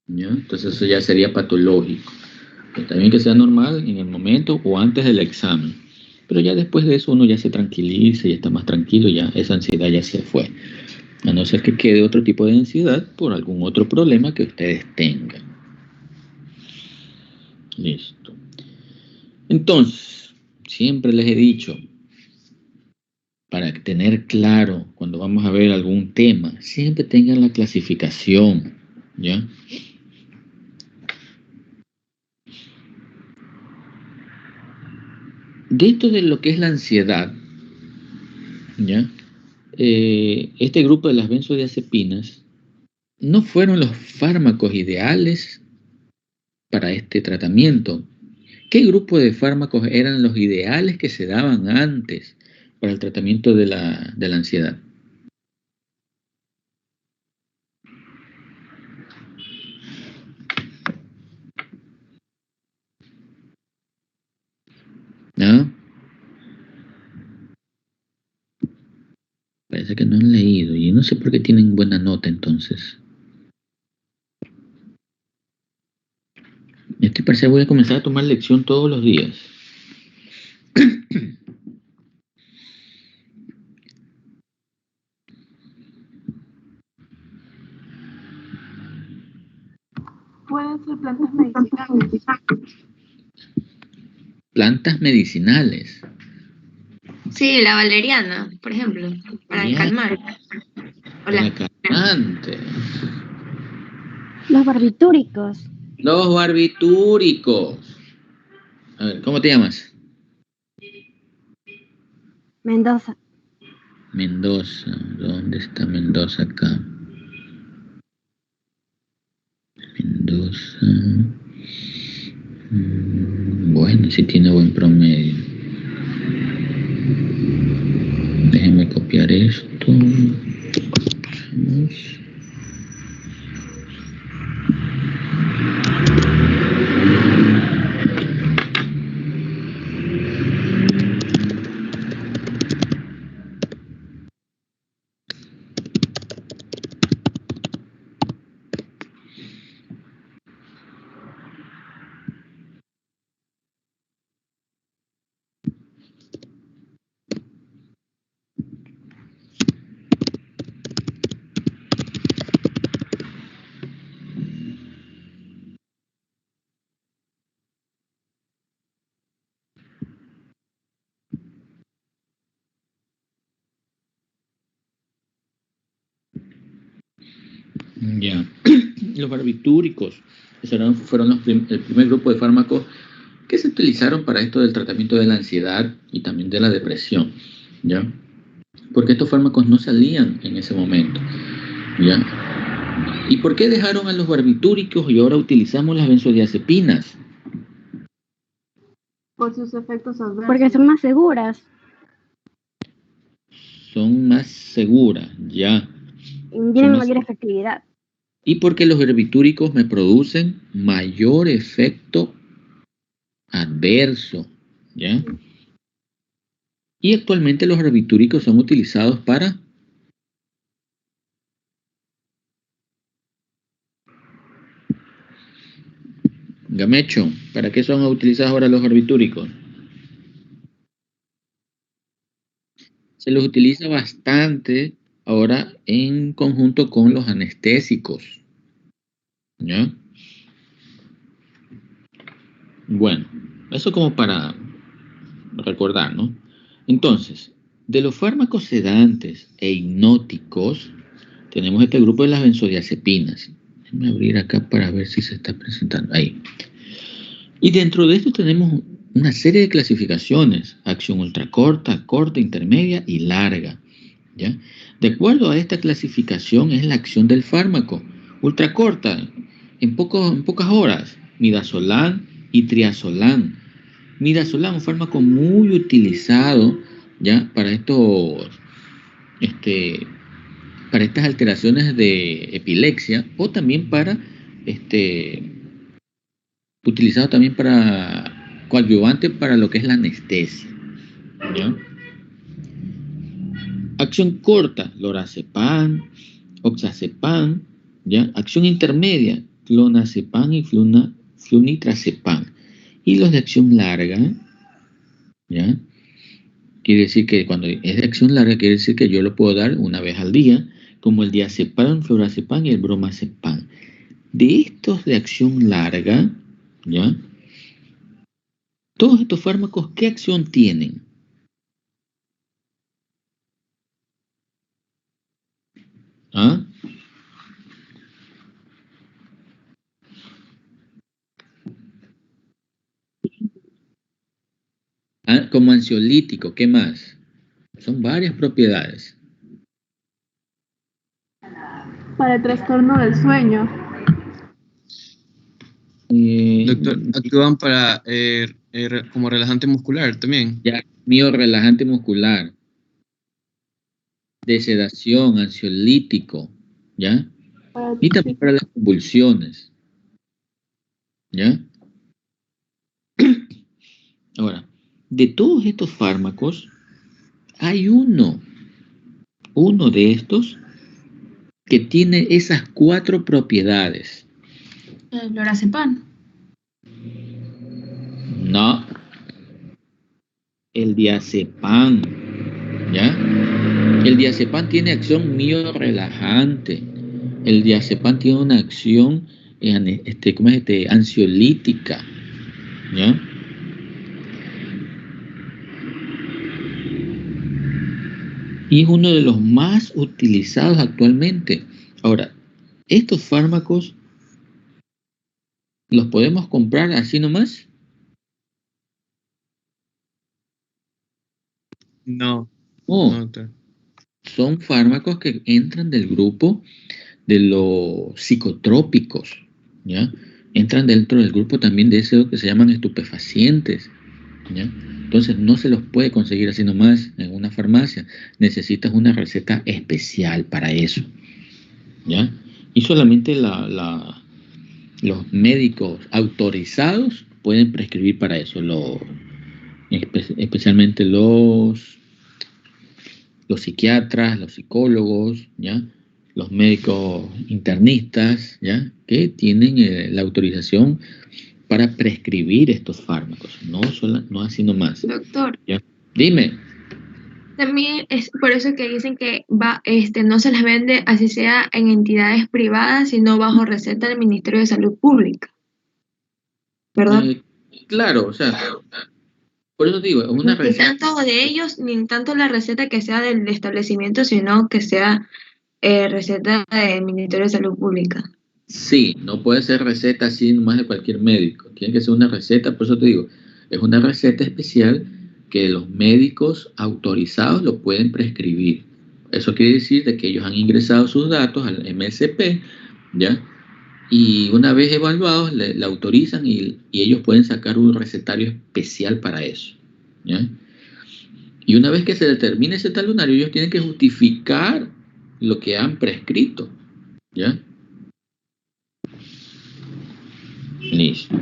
¿ya? Entonces eso ya sería patológico. Está bien que sea normal en el momento o antes del examen, pero ya después de eso uno ya se tranquiliza y está más tranquilo, ya esa ansiedad ya se fue. A no ser que quede otro tipo de ansiedad por algún otro problema que ustedes tengan. Listo. Entonces, siempre les he dicho, para tener claro cuando vamos a ver algún tema, siempre tengan la clasificación, ¿ya? De esto de lo que es la ansiedad, ¿ya? Este grupo de las benzodiazepinas no fueron los fármacos ideales para este tratamiento. ¿Qué grupo de fármacos eran los ideales que se daban antes para el tratamiento de la ansiedad? ¿No? Parece que no han leído y no sé por qué tienen buena nota entonces. Estoy parece que voy a comenzar a tomar lección todos los días. Pueden ser plantas medicinales. Plantas medicinales. Sí, la valeriana, por ejemplo, para Ya, calmar. para Hola. calmantes. Los barbitúricos. Los barbitúricos. A ver, ¿cómo te llamas? Mendoza. Mendoza. ¿Dónde está Mendoza acá? Mendoza. Bueno, sí tiene buen promedio. Déjenme copiar esto. Vamos. Ya. Los barbitúricos fueron el primer grupo de fármacos que se utilizaron para esto del tratamiento de la ansiedad y también de la depresión, ¿ya? Porque estos fármacos no salían en ese momento, ¿ya? ¿Y por qué dejaron a los barbitúricos y ahora utilizamos las benzodiazepinas? Por sus efectos adversos. Porque son más seguras. Son más seguras, ya. Y tienen mayor efectividad. Y porque los barbitúricos me producen mayor efecto adverso, ¿ya? Y actualmente los barbitúricos son utilizados para Gamecho, ¿para qué son utilizados ahora los barbitúricos? Se los utiliza bastante ahora en conjunto con los anestésicos, ¿ya? Bueno, eso como para recordar, ¿no? Entonces, de los fármacos sedantes e hipnóticos, tenemos este grupo de las benzodiazepinas. Déjenme abrir acá para ver si se está presentando. Ahí. Y dentro de esto tenemos una serie de clasificaciones: acción ultracorta, corta, intermedia y larga, ¿ya? De acuerdo a esta clasificación es la acción del fármaco. Ultracorta, en pocas horas, midazolam y triazolam. Midazolam, un fármaco muy utilizado, ¿ya? Para para estas alteraciones de epilepsia, o también para utilizado también para coadyuvante para lo que es la anestesia, ¿ya? Acción corta, lorazepam, oxazepam, ¿ya? Acción intermedia, clonazepam y flunitrazepam. Y los de acción larga, ¿ya? Quiere decir que cuando es de acción larga, quiere decir que yo lo puedo dar una vez al día, como el diazepam, florazepam y el bromazepam. De estos de acción larga, ¿ya? Todos estos fármacos, ¿qué acción tienen? ¿Ah? Como ansiolítico, ¿qué más? Son varias propiedades. Para el trastorno del sueño. Doctor, actúan para como relajante muscular también. Ya, relajante muscular, de sedación, ansiolítico, ¿ya? Y también para las convulsiones, ¿ya? Ahora, de todos estos fármacos, hay uno de estos que tiene esas 4 propiedades. El lorazepam. No, el diazepam, ¿ya? El diazepam tiene acción miorelajante. El diazepam tiene una acción ansiolítica, ¿ya? Y es uno de los más utilizados actualmente. Ahora, estos fármacos los podemos comprar así nomás. No. Oh, No, doctor. son fármacos que entran del grupo de los psicotrópicos, ¿ya? Entran dentro del grupo también de eso que se llaman estupefacientes, ¿ya? Entonces no se los puede conseguir así nomás en una farmacia. Necesitas una receta especial para eso, ¿ya? Y solamente los médicos autorizados pueden prescribir para eso, especialmente los psiquiatras, los psicólogos, ¿ya? Los médicos internistas, ¿ya? Que tienen la autorización para prescribir estos fármacos, no así nomás. Doctor. ¿Ya? Dime. También es por eso que dicen que no se les vende así sea en entidades privadas, sino bajo receta del Ministerio de Salud Pública. ¿Verdad? Claro, o sea, por eso digo, es una receta. Ni tanto de ellos, ni tanto la receta que sea del establecimiento, sino que sea receta del Ministerio de Salud Pública. Sí, no puede ser receta así nomás de cualquier médico. Tiene que ser una receta, por eso te digo, es una receta especial que los médicos autorizados lo pueden prescribir. Eso quiere decir de que ellos han ingresado sus datos al MSP, ¿ya? Y una vez evaluados, le autorizan y ellos pueden sacar un recetario especial para eso, ¿ya? Y una vez que se determine ese talonario, ellos tienen que justificar lo que han prescrito, ¿ya? Listo.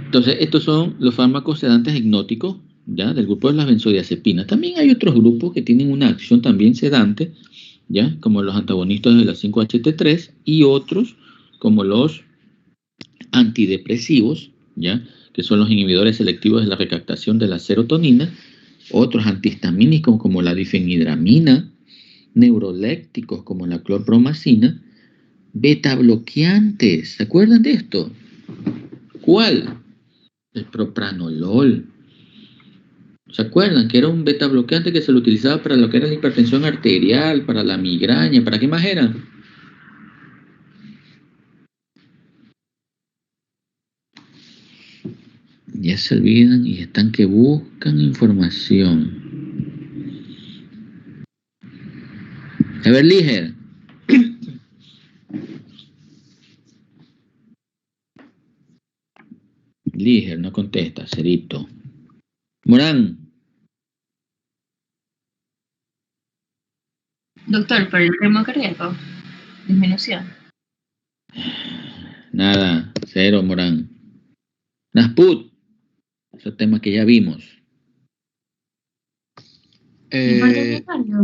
Entonces, estos son los fármacos sedantes hipnóticos, ¿ya? Del grupo de las benzodiazepinas. También hay otros grupos que tienen una acción también sedante, ¿ya? Como los antagonistas de la 5-HT3 y otros como los antidepresivos, ¿ya? Que son los inhibidores selectivos de la recaptación de la serotonina, otros antihistamínicos como la difenhidramina, neurolépticos como la clorpromacina, beta bloqueantes, ¿se acuerdan de esto? ¿Cuál? El propranolol. ¿Se acuerdan que era un beta bloqueante que se lo utilizaba para lo que era la hipertensión arterial, para la migraña, para qué más era? Ya se olvidan y están que buscan información. A ver, Liger. Liger, no contesta, Cerito. Morán. Doctor, por el ritmo cardíaco, disminución. Nada, cero, Morán. Nasput. Ese tema que ya vimos. ¿Infarto miocardio?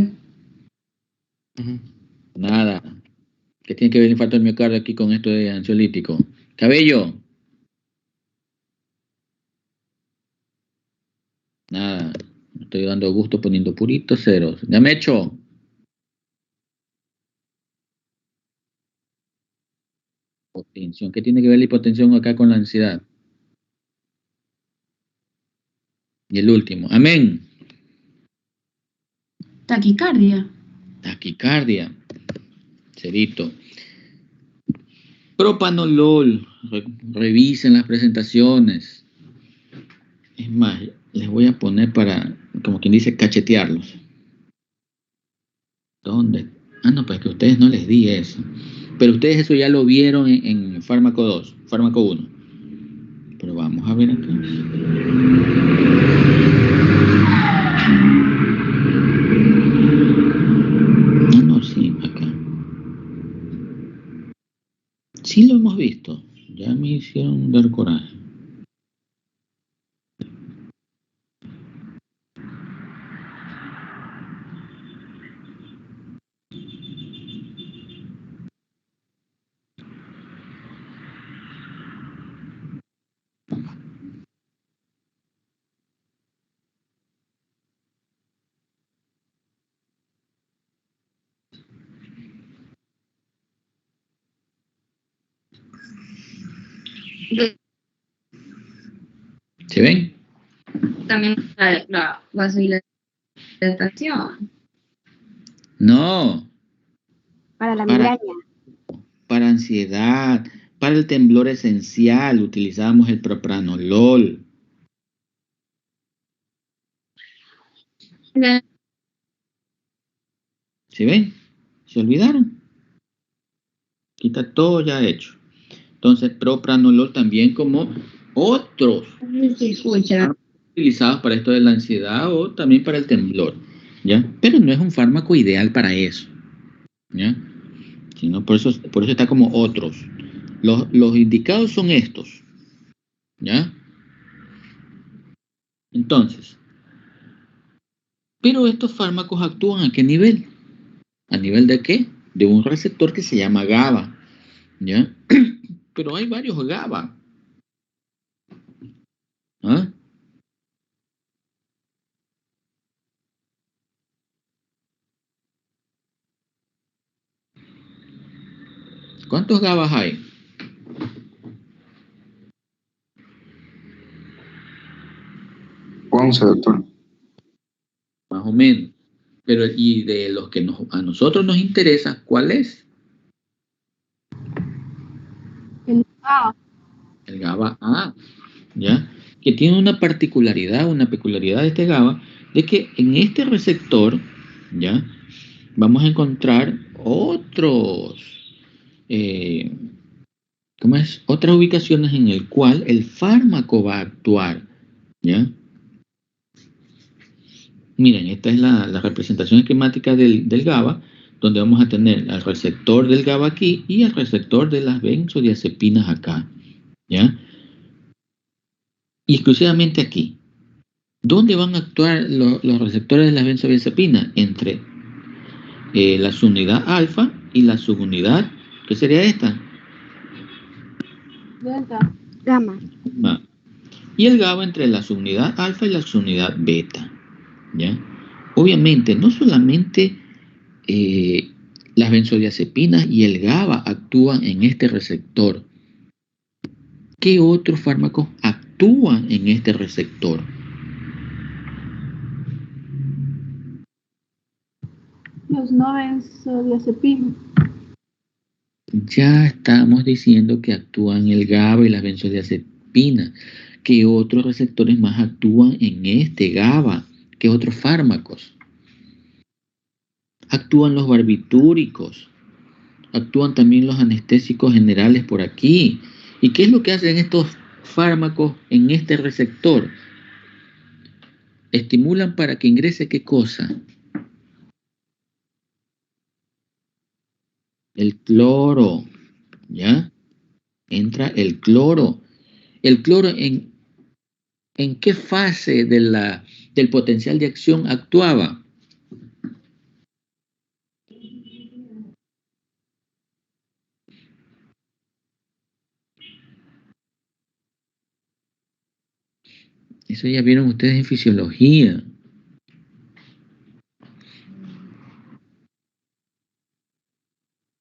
Uh-huh. Nada. ¿Qué tiene que ver el infarto del miocardio aquí con esto de ansiolítico? Cabello. Nada. Me estoy dando gusto poniendo puritos ceros. Ya me echo. Hipotensión. ¿Qué tiene que ver la hipotensión acá con la ansiedad? Y el último. Amén. Taquicardia. Taquicardia. Cerito. Propanolol. Revisen las presentaciones. Es más, les voy a poner para, como quien dice, cachetearlos. ¿Dónde? Ah, no, pues que a ustedes no les di eso. Pero ustedes eso ya lo vieron en fármaco 2, fármaco 1. Pero vamos a ver acá. No, sí, acá. Sí lo hemos visto. Ya me hicieron dar coraje. ¿Se ven? También la vasodilatación. No. Para la migraña. Para ansiedad, para el temblor esencial, utilizamos el propranolol. ¿Sí ven? ¿Se olvidaron? Aquí está todo ya hecho. Entonces, propranolol también como otros utilizados para esto de la ansiedad o también para el temblor, ¿ya? Pero no es un fármaco ideal para eso, ¿ya? Sino por eso está como otros. Los indicados son estos, ¿ya? Entonces, pero estos fármacos actúan ¿a qué nivel? ¿A nivel de qué? De un receptor que se llama GABA, ¿ya? Pero hay varios GABA. ¿Ah? ¿Cuántos GABA hay? Doctor. Más o menos. Pero, y de los que a nosotros nos interesa, ¿cuál es? El A. El GABA A, ¿ya? Que tiene una peculiaridad de este GABA, de que en este receptor, ¿ya? Vamos a encontrar otros, otras ubicaciones en el cual el fármaco va a actuar, ¿ya? Miren, esta es la representación esquemática del GABA, donde vamos a tener al receptor del GABA aquí y al receptor de las benzodiazepinas acá, ¿ya? Y exclusivamente aquí. ¿Dónde van a actuar los receptores de las benzodiazepinas? Entre la subunidad alfa y la subunidad, ¿qué sería esta? Delta. Gamma. Y el GABA entre la subunidad alfa y la subunidad beta, ¿ya? Obviamente, no solamente las benzodiazepinas y el GABA actúan en este receptor. ¿Qué otros fármacos actúan en este receptor? Los no benzodiazepinas. Ya estamos diciendo que actúan el GABA y las benzodiazepinas. ¿Qué otros receptores más actúan en este GABA? ¿Qué otros fármacos? Actúan los barbitúricos, actúan también los anestésicos generales por aquí. ¿Y qué es lo que hacen estos fármacos en este receptor? Estimulan para que ingrese ¿qué cosa? El cloro, ¿ya? Entra el cloro. ¿El cloro en qué fase del potencial de acción actuaba? Eso ya vieron ustedes en fisiología.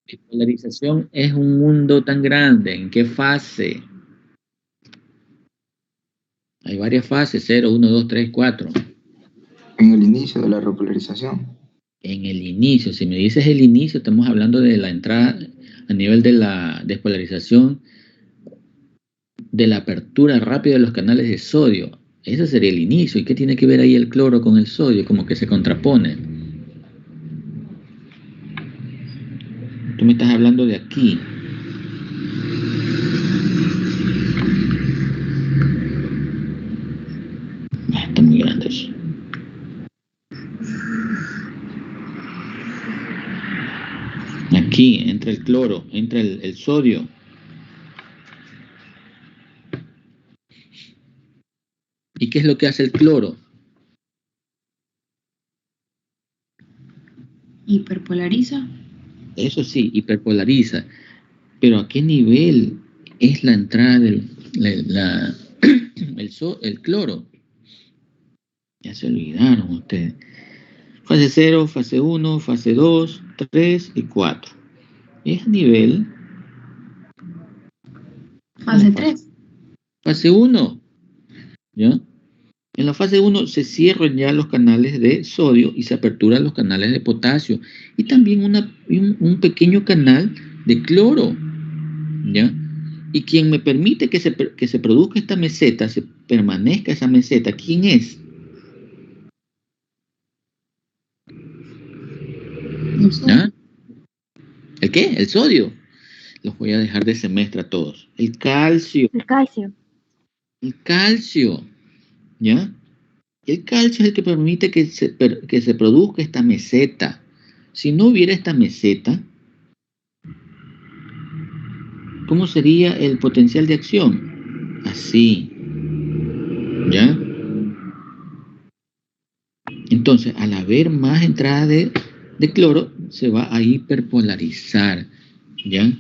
Bipolarización es un mundo tan grande. ¿En qué fase? Hay varias fases, 0, 1, 2, 3, 4. En el inicio de la repolarización. En el inicio, si me dices el inicio, estamos hablando de la entrada a nivel de la despolarización, de la apertura rápida de los canales de sodio. Ese sería el inicio. ¿Y qué tiene que ver ahí el cloro con el sodio? Como que se contrapone. Tú me estás hablando de aquí. Está muy grande eso. Aquí entra el cloro, entra el sodio. ¿Y qué es lo que hace el cloro? Hiperpolariza. Eso sí, hiperpolariza. Pero ¿a qué nivel es la entrada del el cloro? Ya se olvidaron ustedes. Fase 0, fase 1, fase 2, 3 y 4. Es a nivel... Fase 3. Fase 1. ¿Ya? En la fase 1 se cierran ya los canales de sodio y se aperturan los canales de potasio. Y también un pequeño canal de cloro. ¿Ya? Y quien me permite que se produzca esta meseta, se permanezca esa meseta, ¿quién es? ¿Ah? ¿El qué? El sodio. Los voy a dejar de semestre a todos. El calcio. El calcio. El calcio. ¿Ya? El calcio es el que permite que se produzca esta meseta. Si no hubiera esta meseta, ¿cómo sería el potencial de acción? Así. ¿Ya? Entonces, al haber más entrada de cloro, se va a hiperpolarizar. ¿Ya?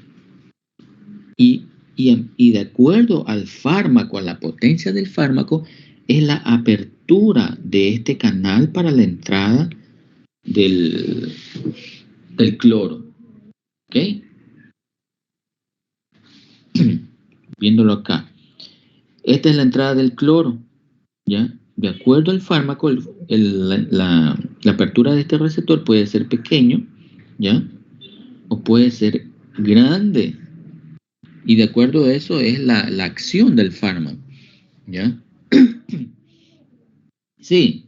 Y de acuerdo al fármaco, a la potencia del fármaco, es la apertura de este canal para la entrada del cloro. ¿Ok? Viéndolo acá. Esta es la entrada del cloro. ¿Ya? De acuerdo al fármaco, la apertura de este receptor puede ser pequeño, ¿ya? O puede ser grande. Y de acuerdo a eso es la acción del fármaco. ¿Ya? Sí.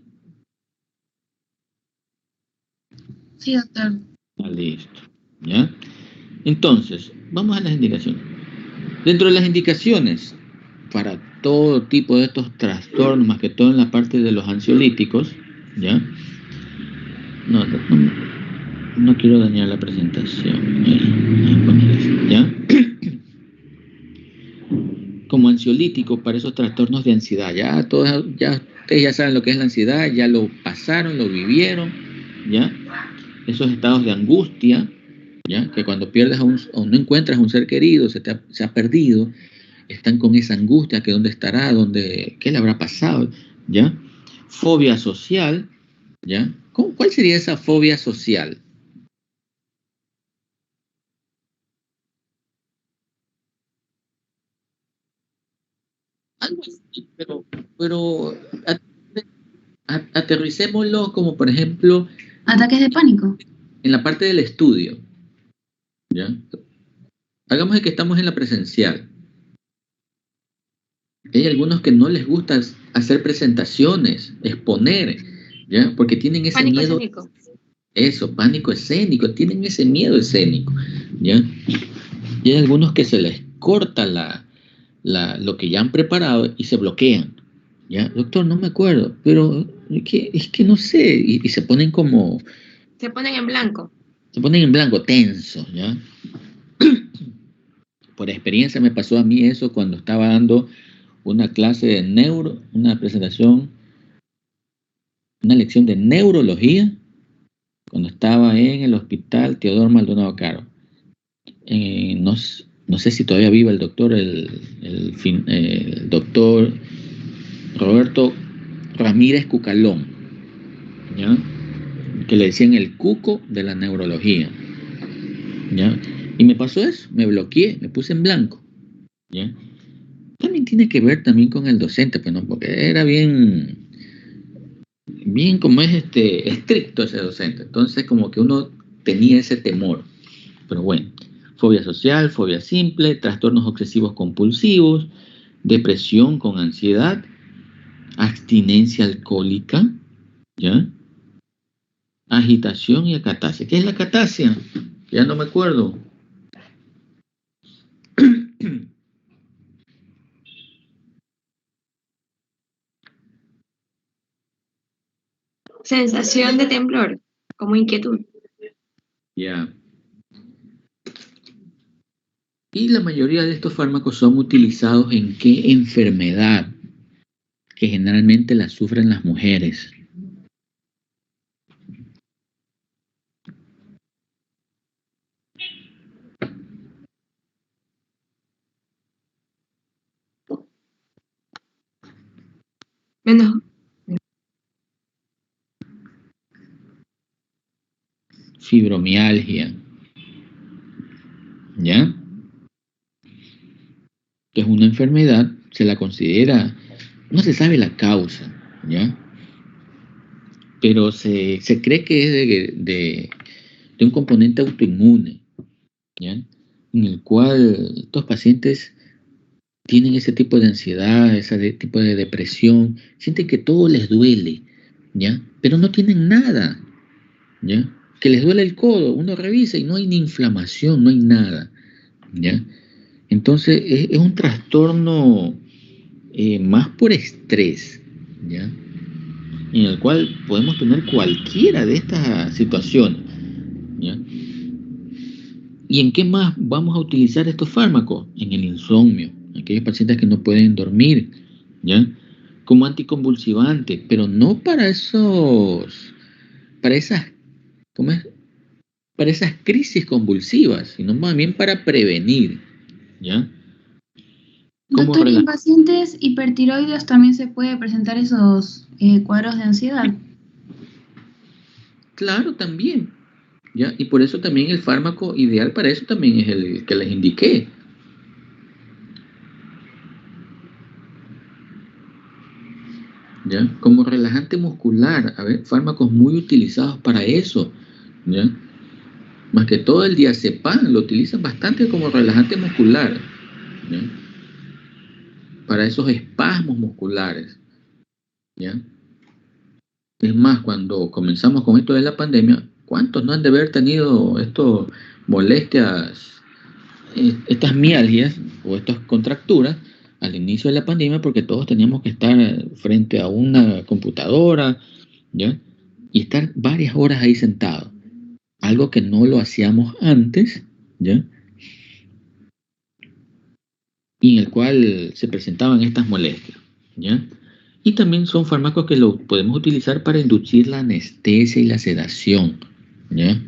Sí, doctor. Listo. ¿Ya? Entonces, vamos a las indicaciones. Dentro de las indicaciones, para todo tipo de estos trastornos, más que todo en la parte de los ansiolíticos, ¿ya? No quiero dañar la presentación. ¿Ya? Como ansiolítico para esos trastornos de ansiedad. Ustedes ya saben lo que es la ansiedad, ya lo pasaron, lo vivieron, ¿ya? Esos estados de angustia, ¿ya? Que cuando pierdes o no encuentras a un ser querido, se ha perdido, están con esa angustia, que dónde estará, qué le habrá pasado, ¿ya? Fobia social, ¿ya? ¿Cuál sería esa fobia social? Algo así, pero aterricémoslo como, por ejemplo... ¿Ataques de pánico? En la parte del estudio, ¿ya? Hagamos de que estamos en la presencial. Hay algunos que no les gusta hacer presentaciones, exponer, ¿ya? Porque tienen ese Pánico miedo. escénico. Eso, pánico escénico, tienen ese miedo escénico, ¿ya? Y hay algunos que se les corta lo que ya han preparado y se bloquean, ¿ya? Doctor, no me acuerdo, pero es que no sé, y se ponen como... Se ponen en blanco. Se ponen en blanco, tenso, ¿ya? Por experiencia me pasó a mí eso cuando estaba dando una clase de una presentación, una lección de neurología, cuando estaba en el hospital Teodoro Maldonado Caro. No sé si todavía vive el doctor, el doctor Roberto Ramírez Cucalón, ¿ya? Que le decían el cuco de la neurología, ¿ya? Y me pasó eso, me bloqueé, me puse en blanco, ¿ya? También tiene que ver también con el docente, pues, ¿no? Porque era bien como es estricto ese docente, entonces como que uno tenía ese temor. Pero bueno, fobia social, fobia simple, trastornos obsesivos compulsivos, depresión con ansiedad, abstinencia alcohólica, ¿ya? Agitación y acatasia. ¿Qué es la acatasia? Ya no me acuerdo. Sensación de temblor, como inquietud. Ya. Y la mayoría de estos fármacos son utilizados en qué enfermedad, que generalmente la sufren las mujeres. Menos. Fibromialgia, ¿ya? Que es una enfermedad, se la considera, no se sabe la causa, ¿ya? Pero se cree que es de un componente autoinmune, ¿ya? En el cual estos pacientes tienen ese tipo de ansiedad, ese tipo de depresión, sienten que todo les duele, ¿ya? Pero no tienen nada, ¿ya? Que les duele el codo, uno revisa y no hay ni inflamación, no hay nada, ¿ya? Entonces es un trastorno más por estrés, ¿ya? En el cual podemos tener cualquiera de estas situaciones, ¿ya? ¿Y en qué más vamos a utilizar estos fármacos? En el insomnio, aquellos pacientes que no pueden dormir, ¿ya? Como anticonvulsivante, pero no para esas, ¿cómo es? Para esas crisis convulsivas, sino más bien para prevenir, ¿ya? Doctor, ¿en pacientes hipertiroides también se puede presentar esos cuadros de ansiedad? Claro, también, ¿ya? Y por eso también el fármaco ideal para eso también es el que les indiqué. ¿Ya? Como relajante muscular, a ver, fármacos muy utilizados para eso, ¿ya? Más que todo el diazepam lo utilizan bastante como relajante muscular, ¿ya? Para esos espasmos musculares, ¿ya? Es más, cuando comenzamos con esto de la pandemia, ¿cuántos no han de haber tenido estas molestias, estas mialgias o estas contracturas al inicio de la pandemia? Porque todos teníamos que estar frente a una computadora, ¿ya? Y estar varias horas ahí sentados, algo que no lo hacíamos antes, ¿ya? Y en el cual se presentaban estas molestias, ¿ya? Y también son fármacos que lo podemos utilizar para inducir la anestesia y la sedación, ¿ya?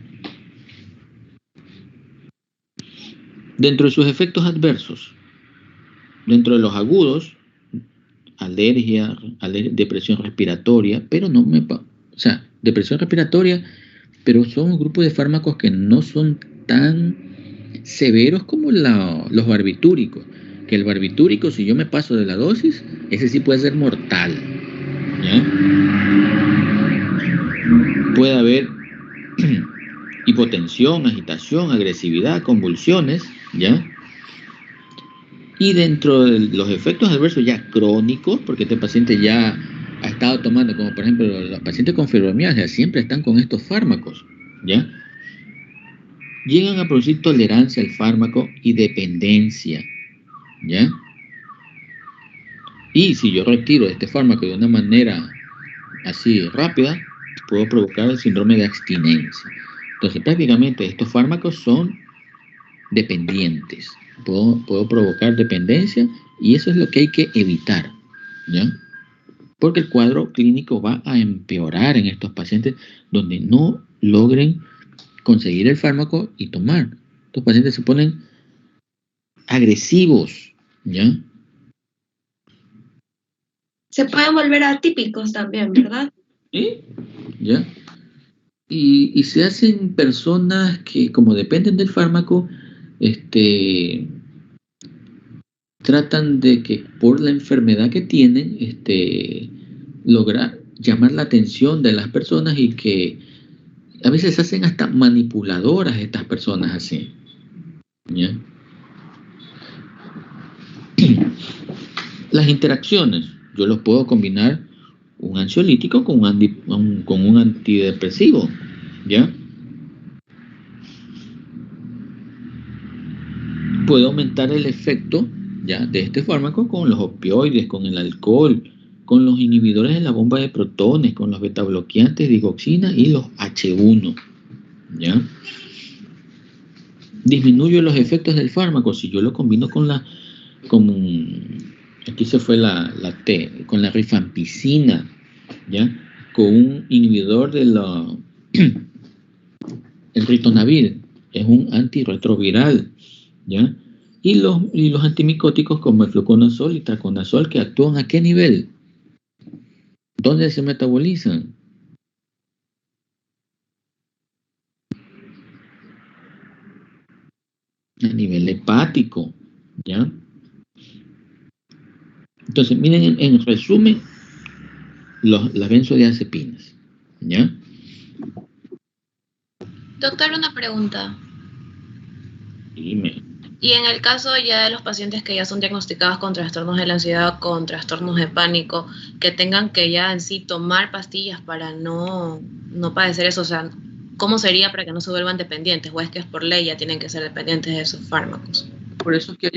Dentro de sus efectos adversos, dentro de los agudos, alergia, depresión respiratoria, pero no me... O sea, depresión respiratoria, pero son un grupo de fármacos que no son tan severos como los barbitúricos. Que el barbitúrico, si yo me paso de la dosis, ese sí puede ser mortal, ¿ya? Puede haber hipotensión, agitación, agresividad, convulsiones, ¿ya? Y dentro de los efectos adversos ya crónicos, porque este paciente ya ha estado tomando, como por ejemplo los pacientes con fibromialgia, siempre están con estos fármacos, ¿ya? Llegan a producir tolerancia al fármaco y dependencia, ¿ya? Y si yo retiro este fármaco de una manera así rápida, puedo provocar el síndrome de abstinencia. Entonces prácticamente estos fármacos son dependientes. Puedo provocar dependencia y eso es lo que hay que evitar, ¿ya? Porque el cuadro clínico va a empeorar en estos pacientes donde no logren conseguir el fármaco y tomar. Estos pacientes se ponen agresivos, ¿ya? Se pueden volver atípicos también, ¿verdad? ¿Sí? ¿Ya? Y se hacen personas que, como dependen del fármaco, tratan de que por la enfermedad que tienen, lograr llamar la atención de las personas y que a veces se hacen hasta manipuladoras estas personas así. ¿Ya? Las interacciones, yo los puedo combinar un ansiolítico con un antidepresivo, ¿ya? Puedo aumentar el efecto, ¿ya?, de este fármaco con los opioides, con el alcohol, con los inhibidores de la bomba de protones, con los betabloqueantes, digoxina y los H1, ¿ya? Disminuyo los efectos del fármaco si yo lo combino aquí se fue la T, con la rifampicina, ¿ya? Con un inhibidor de el ritonavir, es un antirretroviral, ¿ya? Y los antimicóticos como el fluconazol y traconazol, que actúan ¿a qué nivel? ¿Dónde se metabolizan? A nivel hepático, ¿ya? Entonces, miren en resumen las benzodiazepinas, ¿ya? Doctor, una pregunta. Dime. Y en el caso ya de los pacientes que ya son diagnosticados con trastornos de la ansiedad, con trastornos de pánico, que tengan que ya en sí tomar pastillas para no padecer eso, o sea, ¿cómo sería para que no se vuelvan dependientes? ¿O es que es por ley ya tienen que ser dependientes de esos fármacos? Por eso es que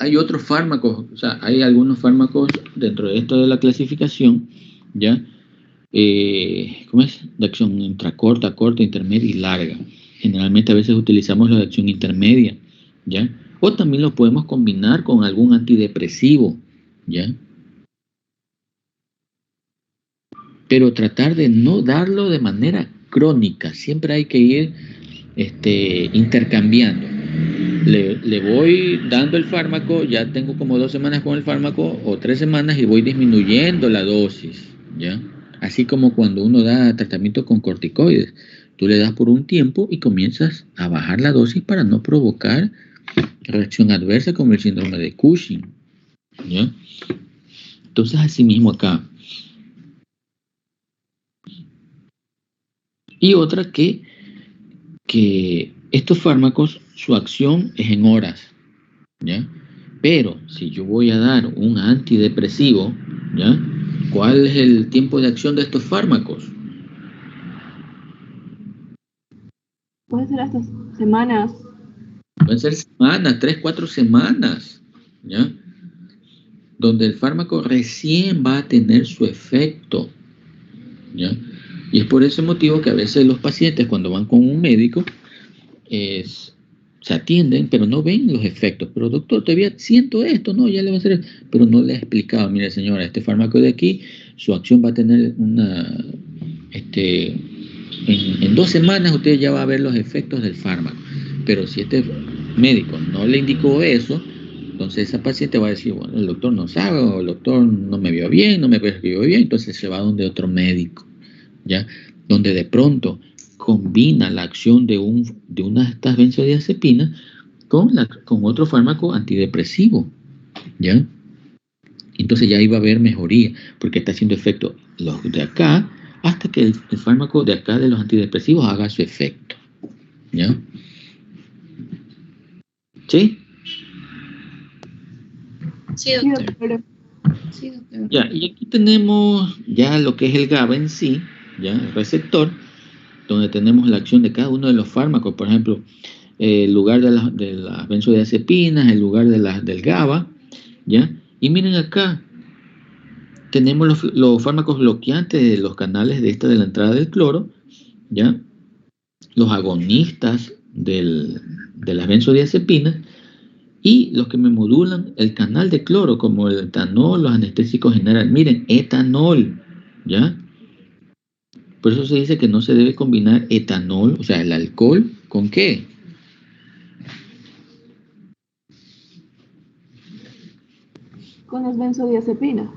hay otros fármacos, o sea, hay algunos fármacos dentro de esto de la clasificación, ¿ya? ¿Cómo es? De acción intracorta, corta, intermedia y larga. Generalmente a veces utilizamos los de acción intermedia, ¿ya? O también lo podemos combinar con algún antidepresivo, ¿ya? Pero tratar de no darlo de manera crónica, siempre hay que ir intercambiando. Le voy dando el fármaco, ya tengo como 2 semanas con el fármaco o 3 semanas y voy disminuyendo la dosis, ¿ya? Así como cuando uno da tratamiento con corticoides, tú le das por un tiempo y comienzas a bajar la dosis para no provocar reacción adversa como el síndrome de Cushing, ¿ya? Entonces, así mismo acá. Y otra que estos fármacos, su acción es en horas, ¿ya? Pero si yo voy a dar un antidepresivo, ¿ya?, ¿cuál es el tiempo de acción de estos fármacos? Puede ser hasta semanas. Pueden ser semanas, 3, 4 semanas, ¿ya? Donde el fármaco recién va a tener su efecto, ¿ya? Y es por ese motivo que a veces los pacientes cuando van con un médico se atienden, pero no ven los efectos. Pero doctor, todavía siento esto, no, ya le va a hacer, pero no le he explicado, mire señora, este fármaco de aquí, su acción va a tener en 2 semanas usted ya va a ver los efectos del fármaco. Pero si este médico no le indicó eso, entonces esa paciente va a decir, bueno, el doctor no sabe, o el doctor no me vio bien, no me prescribió bien, entonces se va donde otro médico, ¿ya? Donde de pronto combina la acción de una de estas benzodiazepinas con otro fármaco antidepresivo, ¿ya? Entonces ya iba a haber mejoría, porque está haciendo efecto los de acá, hasta que el fármaco de acá de los antidepresivos haga su efecto, ¿ya? ¿Sí? Sí, doctor. Sí, doctor. Ya, y aquí tenemos ya lo que es el GABA en sí, ya, el receptor, donde tenemos la acción de cada uno de los fármacos, por ejemplo, el lugar de las benzodiazepinas, el lugar del GABA, ¿ya? Y miren acá, tenemos los fármacos bloqueantes de los canales de la entrada del cloro, ¿ya? Los agonistas de las benzodiazepinas y los que me modulan el canal de cloro, como el etanol, los anestésicos generales. Miren, etanol, ¿ya? Por eso se dice que no se debe combinar etanol, o sea, el alcohol, ¿con qué? Con las benzodiazepinas.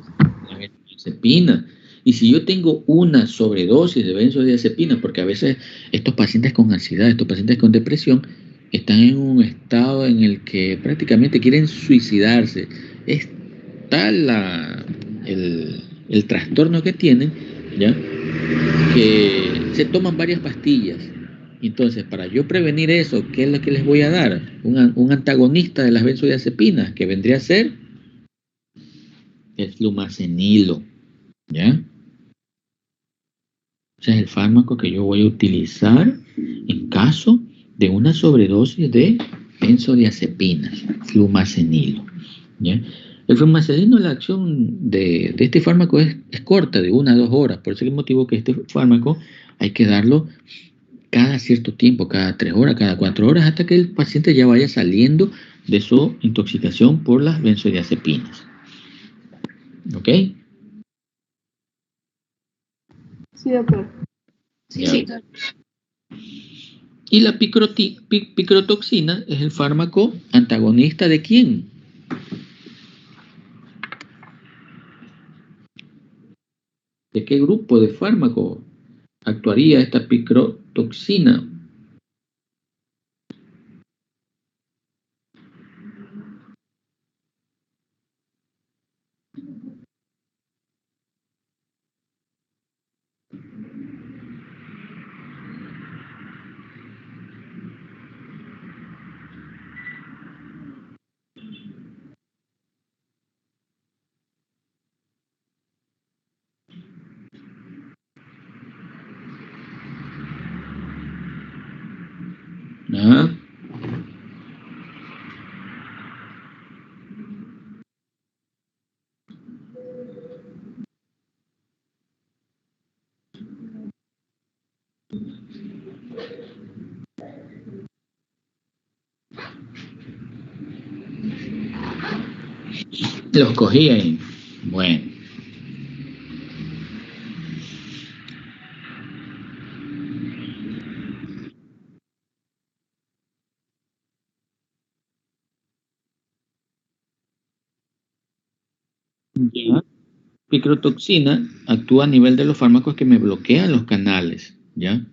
benzodiazepina. Y si yo tengo una sobredosis de benzodiazepina, porque a veces estos pacientes con ansiedad, estos pacientes con depresión, están en un estado en el que prácticamente quieren suicidarse. Es tal el trastorno que tienen, ¿ya?, que se toman varias pastillas. Entonces, para yo prevenir eso, ¿qué es lo que les voy a dar? Un antagonista de las benzodiazepinas, que vendría a ser el flumazenilo, ¿ya? Ese es el fármaco que yo voy a utilizar en caso de una sobredosis de benzodiazepinas, flumazenilo, ¿ya? El flumazenilo, la acción de este fármaco es corta, de 1 a 2 horas. Por ese motivo que este fármaco hay que darlo cada cierto tiempo, cada 3 horas, cada 4 horas, hasta que el paciente ya vaya saliendo de su intoxicación por las benzodiazepinas. ¿Ok? Sí, doctor. Sí. Y la picrotoxina es el fármaco antagonista ¿de quién? ¿De qué grupo de fármaco actuaría esta picrotoxina? ¿Ah? Los cogí ahí. Bueno. Ya. Picrotoxina actúa a nivel de los fármacos que me bloquean los canales, ¿ya?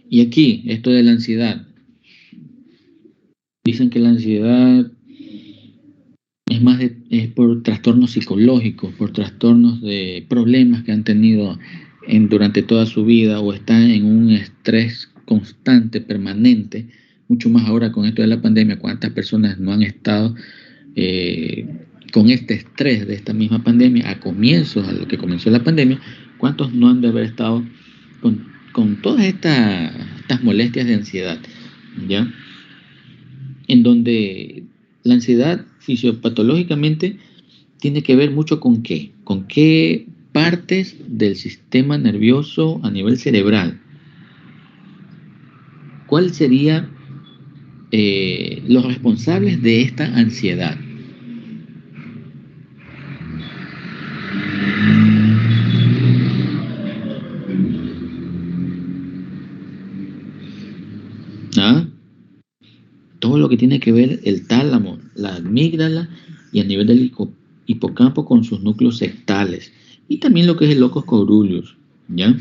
Y aquí, esto de la ansiedad. Dicen que la ansiedad es por trastornos psicológicos, por trastornos de problemas que han tenido durante toda su vida, o están en un estrés constante, permanente, mucho más ahora con esto de la pandemia. ¿Cuántas personas no han estado con este estrés de esta misma pandemia a comienzos, a lo que comenzó la pandemia? ¿Cuántos no han de haber estado con todas estas molestias de ansiedad, ¿ya? En donde la ansiedad fisiopatológicamente tiene que ver mucho con qué partes del sistema nervioso a nivel cerebral. ¿Cuál sería los responsables de esta ansiedad? ¿Ah? Todo lo que tiene que ver el tálamo, la amígdala y a nivel del hipocampo con sus núcleos sectales, y también lo que es el locus coeruleus, ¿ya?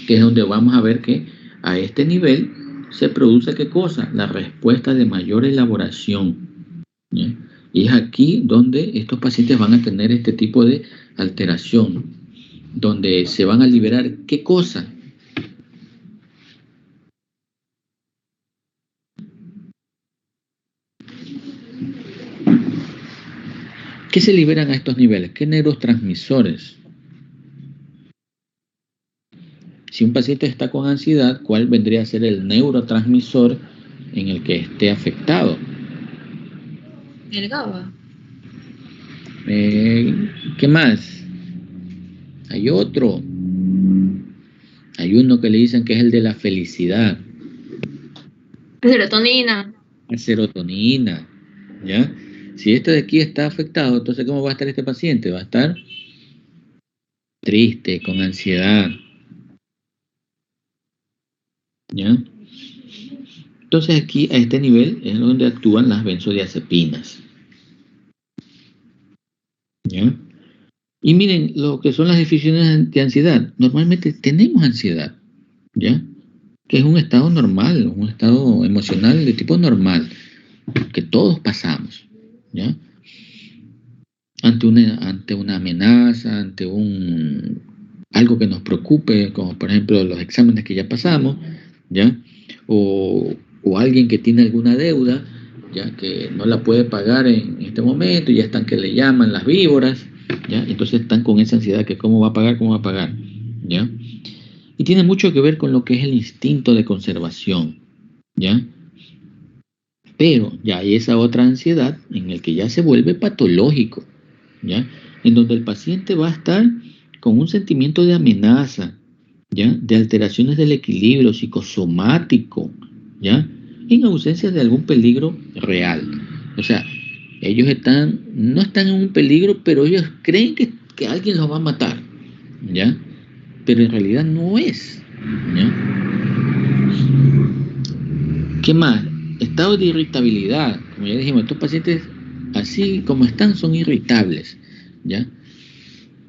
Que es donde vamos a ver que a este nivel se produce ¿qué cosa? La respuesta de mayor elaboración, ¿ya? Y es aquí donde estos pacientes van a tener este tipo de alteración, donde se van a liberar ¿qué cosa? ¿Qué se liberan a estos niveles? ¿Qué neurotransmisores? Si un paciente está con ansiedad, ¿cuál vendría a ser el neurotransmisor en el que esté afectado? El GABA. ¿Qué más? Hay otro. Hay uno que le dicen que es el de la felicidad. Serotonina. La serotonina, ¿ya? Si este de aquí está afectado, entonces ¿cómo va a estar este paciente? Va a estar triste, con ansiedad, ¿ya? Entonces aquí a este nivel es donde actúan las benzodiazepinas. ¿Ya? Y miren lo que son las definiciones de ansiedad. Normalmente tenemos ansiedad, ¿ya? Que es un estado normal, un estado emocional de tipo normal, que todos pasamos, ¿ya? Ante una amenaza, ante algo que nos preocupe, como por ejemplo los exámenes que ya pasamos, ¿ya? O alguien que tiene alguna deuda, ya que no la puede pagar en este momento, y ya están que le llaman las víboras, ¿ya? Entonces están con esa ansiedad que cómo va a pagar, ¿ya? Y tiene mucho que ver con lo que es el instinto de conservación, ¿ya? Pero ya hay esa otra ansiedad en el que ya se vuelve patológico, ¿ya? En donde el paciente va a estar con un sentimiento de amenaza, ¿ya? De alteraciones del equilibrio psicosomático, ¿ya? En ausencia de algún peligro real. O sea, ellos no están en un peligro, pero ellos creen que alguien los va a matar, ¿ya? Pero en realidad no es, ¿ya? ¿Qué más? Estado de irritabilidad. Como ya dijimos, estos pacientes, así como están, son irritables, ¿ya?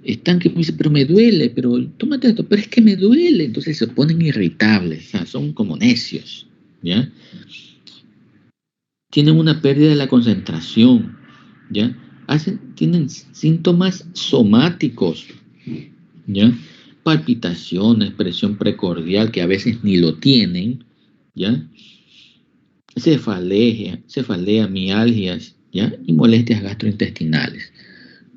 Están que me dicen, pero me duele, pero tómate esto, pero es que me duele. Entonces se ponen irritables, o sea, son como necios, ¿ya? Tienen una pérdida de la concentración, ¿ya? Tienen síntomas somáticos, ¿ya? Palpitaciones, presión precordial, que a veces ni lo tienen, ¿ya? Cefalea, mialgias, ¿ya? Y molestias gastrointestinales,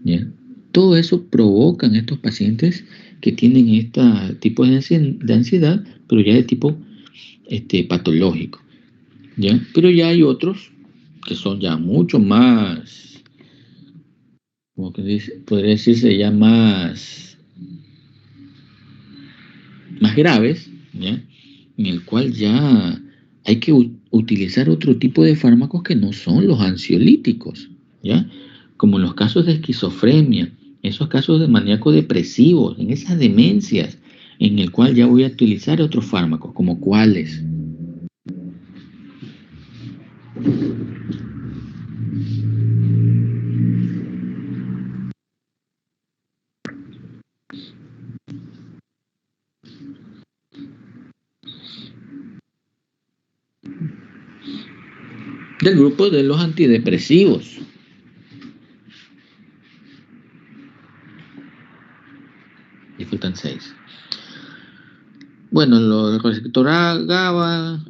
¿ya? Todo eso provocan estos pacientes que tienen este tipo de ansiedad, pero ya de tipo patológico, ¿ya? Pero ya hay otros que son ya mucho más, como que podría decirse ya más graves, ¿ya? En el cual ya hay que utilizar otro tipo de fármacos que no son los ansiolíticos, ¿ya? Como en los casos de esquizofrenia, esos casos de maníaco depresivos, en esas demencias, en el cual ya voy a utilizar otros fármacos, como cuáles. Del grupo de los antidepresivos. Y faltan 6. Bueno, los receptor GABA,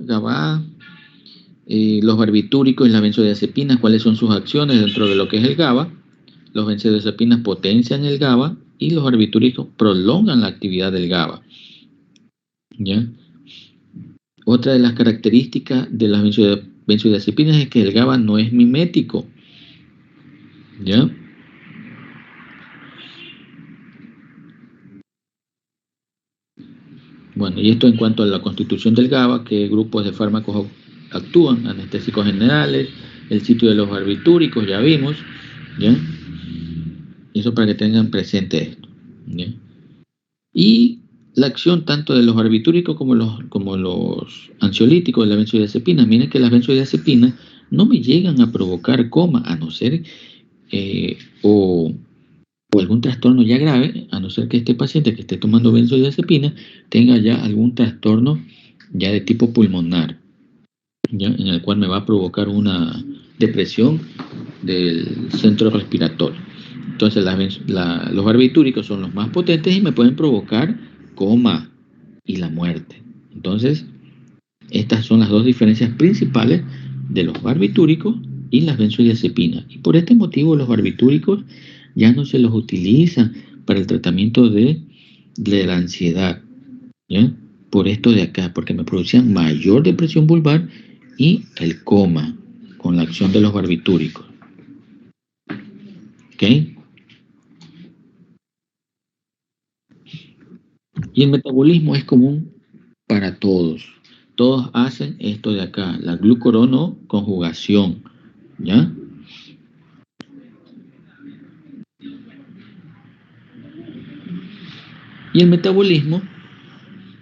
los barbitúricos y las benzodiazepinas, ¿cuáles son sus acciones dentro de lo que es el GABA? Los benzodiazepinas potencian el GABA y los barbitúricos prolongan la actividad del GABA, ¿ya? Otra de las características de las benzodiazepinas es que el GABA no es mimético, ¿ya? Bueno, y esto en cuanto a la constitución del GABA, qué grupos de fármacos actúan, anestésicos generales, el sitio de los barbitúricos, ya vimos, ¿ya? Y eso para que tengan presente esto, ¿ya? Y la acción tanto de los barbitúricos como los ansiolíticos de la benzodiazepina. Miren que las benzodiazepinas no me llegan a provocar coma, a no ser o algún trastorno ya grave, a no ser que este paciente que esté tomando benzodiazepina tenga ya algún trastorno ya de tipo pulmonar, ¿ya? En el cual me va a provocar una depresión del centro respiratorio. Entonces los barbitúricos son los más potentes y me pueden provocar coma y la muerte. Entonces, estas son las dos diferencias principales de los barbitúricos y las benzodiazepinas. Y por este motivo los barbitúricos ya no se los utiliza para el tratamiento de la ansiedad, ¿ya? Por esto de acá, porque me producían mayor depresión vulvar y el coma con la acción de los barbitúricos. ¿Ok? Y el metabolismo es común para todos. Todos hacen esto de acá, la glucuronoconjugación, ¿ya? Y el metabolismo,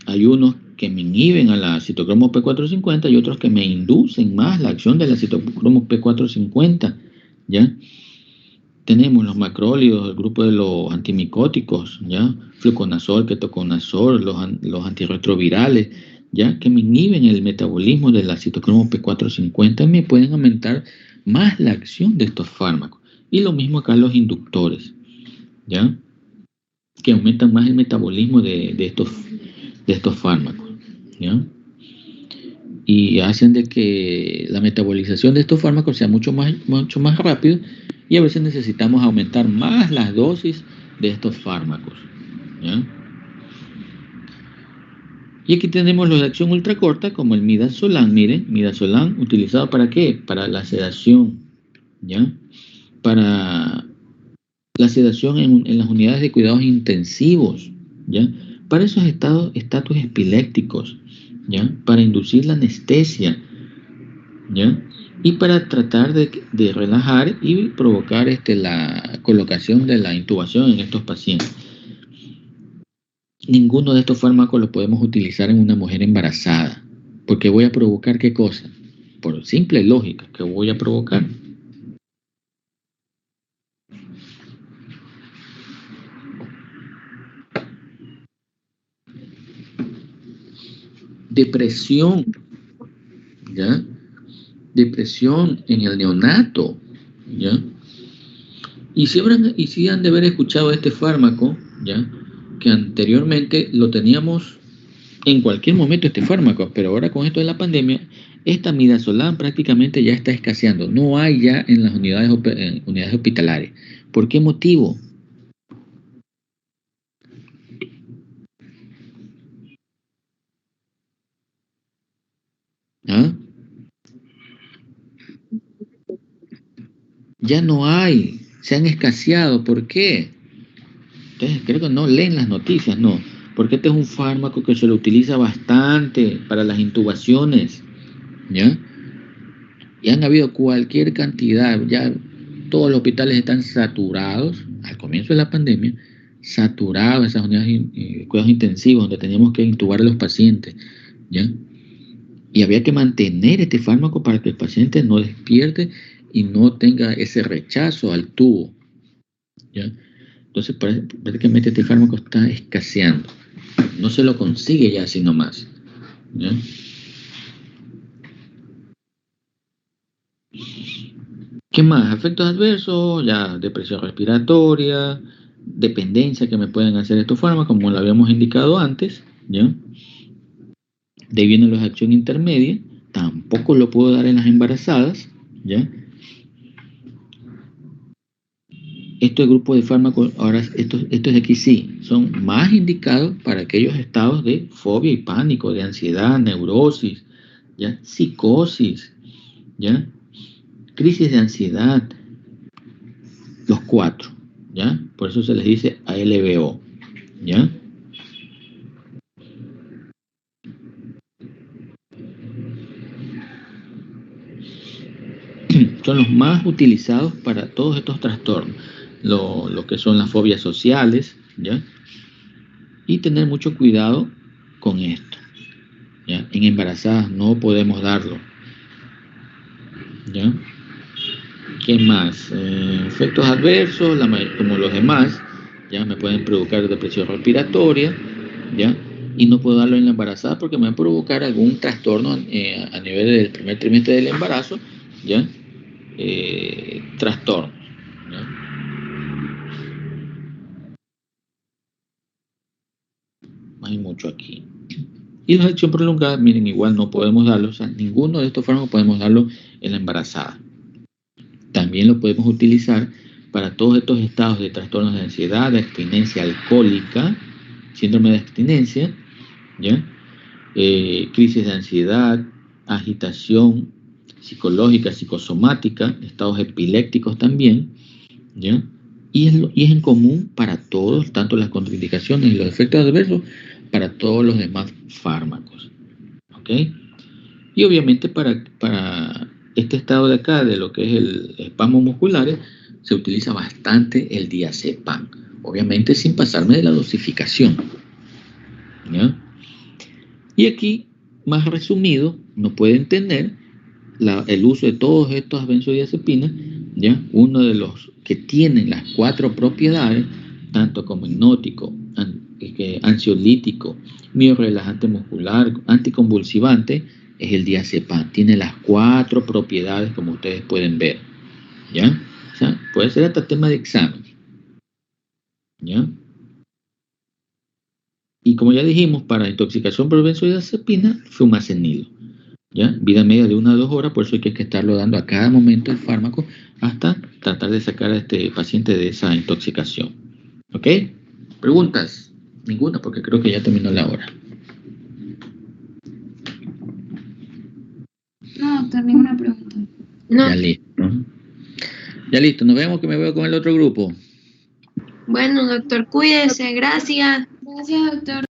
hay unos que me inhiben a la citocromo P450 y otros que me inducen más la acción de la citocromo P450, ¿ya? Tenemos los macrólidos, el grupo de los antimicóticos, ¿ya? Fluconazol, ketoconazol, los antirretrovirales, ¿ya? Que me inhiben el metabolismo de la citocromo P450 y me pueden aumentar más la acción de estos fármacos. Y lo mismo acá los inductores, ¿ya? Que aumentan más el metabolismo de estos fármacos, ¿ya? Y hacen de que la metabolización de estos fármacos sea mucho más rápido, y a veces necesitamos aumentar más las dosis de estos fármacos, ¿ya? Y aquí tenemos los de acción ultracorta, como el midazolam. Miren, midazolam utilizado ¿para qué? Para la sedación, ¿ya? Para la sedación en las unidades de cuidados intensivos, ¿ya? Para esos estatus epilépticos, ¿ya? Para inducir la anestesia, ¿ya? Y para tratar de relajar y provocar la colocación de la intubación en estos pacientes. Ninguno de estos fármacos los podemos utilizar en una mujer embarazada, porque voy a provocar ¿qué cosa? Por simple lógica, ¿qué voy a provocar? Depresión, ¿ya? Depresión en el neonato, ¿ya? Y si han de haber escuchado este fármaco, ¿ya? Que anteriormente lo teníamos en cualquier momento este fármaco, pero ahora con esto de la pandemia, esta midazolam prácticamente ya está escaseando. No hay ya en las unidades hospitalarias. ¿Por qué motivo? ¿Ah? Ya no hay, se han escaseado. ¿Por qué? Ustedes creo que no leen las noticias, no. Porque este es un fármaco que se lo utiliza bastante para las intubaciones, ¿ya? Y han habido cualquier cantidad, ya todos los hospitales están saturados, al comienzo de la pandemia, saturados esas unidades de cuidados intensivos donde teníamos que intubar a los pacientes, ¿ya? Y había que mantener este fármaco para que el paciente no despierte y no tenga ese rechazo al tubo, ¿ya? Entonces prácticamente este fármaco está escaseando. No se lo consigue ya así nomás, ¿ya? ¿Qué más? Efectos adversos, ya depresión respiratoria, dependencia que me pueden hacer estos fármacos, como lo habíamos indicado antes, ¿ya? De ahí vienen los de acción intermedia, tampoco lo puedo dar en las embarazadas, ¿ya? Este grupo de fármacos, ahora estos de aquí sí, son más indicados para aquellos estados de fobia y pánico, de ansiedad, neurosis, ¿ya? Psicosis, ¿ya? Crisis de ansiedad, los 4, ¿ya? Por eso se les dice ALBO, ¿ya? Son los más utilizados para todos estos trastornos, lo que son las fobias sociales, ¿ya? Y tener mucho cuidado con esto, ¿ya? En embarazadas no podemos darlo, ¿ya? ¿Qué más? Efectos adversos, como los demás, ¿ya? Me pueden provocar depresión respiratoria, ¿ya? Y no puedo darlo en la embarazada porque me va a provocar algún trastorno a nivel del primer trimestre del embarazo, ¿ya? Trastornos, ¿ya? Hay mucho aquí. Y la acción prolongada, miren, igual no podemos darlo, o sea, ninguno de estos fármacos podemos darlo en la embarazada. También lo podemos utilizar para todos estos estados de trastornos de ansiedad, de abstinencia alcohólica, síndrome de abstinencia, ¿ya? Crisis de ansiedad, agitación psicológica, psicosomática, estados epilépticos también, ¿ya? Y es en común para todos, tanto las contraindicaciones y los efectos adversos, para todos los demás fármacos, ¿ok? Y obviamente para este estado de acá, de lo que es el espasmo musculares, se utiliza bastante el diazepam, obviamente sin pasarme de la dosificación, ¿ya? Y aquí, más resumido, nos pueden tener el uso de todos estos benzodiazepinas, ¿ya? Uno de los que tienen las 4 propiedades, tanto como hipnótico, ansiolítico, miorrelajante muscular, anticonvulsivante, es el diazepam. Tiene las 4 propiedades, como ustedes pueden ver, ¿ya? O sea, puede ser hasta tema de examen, ¿ya? Y como ya dijimos, para intoxicación por benzodiazepina, flumacenilo, ¿ya? Vida media de 1 a 2 horas, por eso hay que estarlo dando a cada momento el fármaco hasta tratar de sacar a este paciente de esa intoxicación. ¿Ok? ¿Preguntas? Ninguna, porque creo que ya terminó la hora. No, doctor, ninguna pregunta. No. Ya listo. Ya listo, nos vemos, que me veo con el otro grupo. Bueno, doctor, cuídese, gracias. Gracias, doctor.